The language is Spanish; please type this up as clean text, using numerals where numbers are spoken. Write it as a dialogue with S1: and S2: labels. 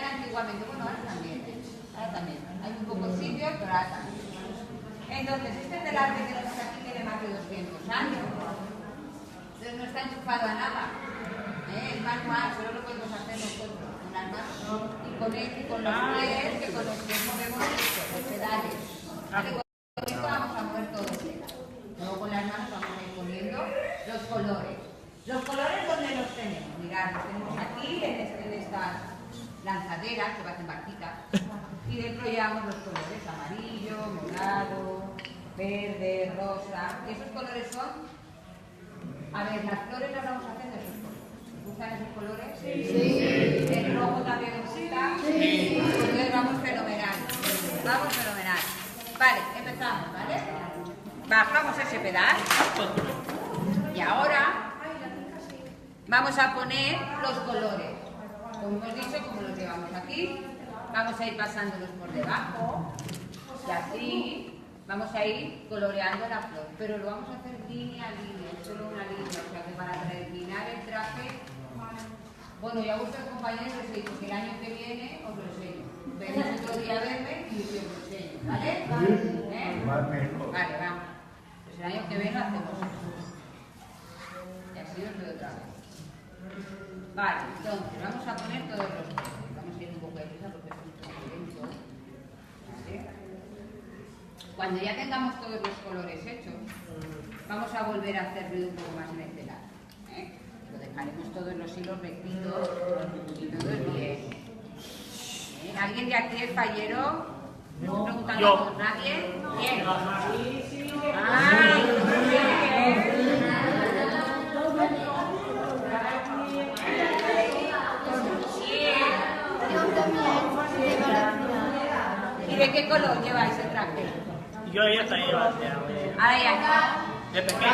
S1: antiguamente, bueno, ahora también. Hay un poco sitios, pero ahora también. Entonces, este telar que tenemos aquí tiene más de 200 años. Entonces no está enchufado a nada. Es manual, solo lo podemos hacer nosotros. Con las manos y con los pies, que con los pies movemos los pedales. ¿Vale? Con esto vamos a mover todo el telar. Luego con las manos vamos a ir poniendo los colores. Los colores, ¿dónde los tenemos? Mirad, los tenemos aquí, en estas lanzaderas que parecen barquitas. Y dentro llevamos los colores: amarillo, morado, verde, rosa. ¿Y esos colores son? A ver, las flores las vamos a hacer de esos colores. ¿Os gustan esos colores? Sí. ¿El rojo también os gusta? Sí. Entonces vamos fenomenal. Vamos fenomenal. Vale, empezamos, ¿vale? Bajamos ese pedal. Y ahora vamos a poner los colores. Como hemos dicho, como los llevamos aquí, vamos a ir pasándolos por debajo. Y así vamos a ir coloreando la flor. Pero lo vamos a hacer línea a línea, solo una línea. O sea que para terminar el traje, bueno, ya a vuestros compañeros les he dicho que el año que viene os lo enseño. Venís otro día a verme y os lo enseño, ¿vale? Vale, vamos. Pues el año que viene lo hacemos así. Y así os veo otra vez. Vale, entonces vamos a poner todos los colores. Vamos a ir un poco de prisa porque es un poco lento. ¿Vale? Cuando ya tengamos todos los colores hechos, vamos a volver a hacer ruido un poco más en el telar. Lo dejaremos todos los hilos rectitos y todo es bien. ¿Alguien de aquí es fallero? ¿No preguntando a todos? ¿Nadie? Bien. ¡Ay, ¿y de qué color lleváis el traje?
S2: Yo ya está llevando.
S1: Ahora ya está.
S2: De pequeño.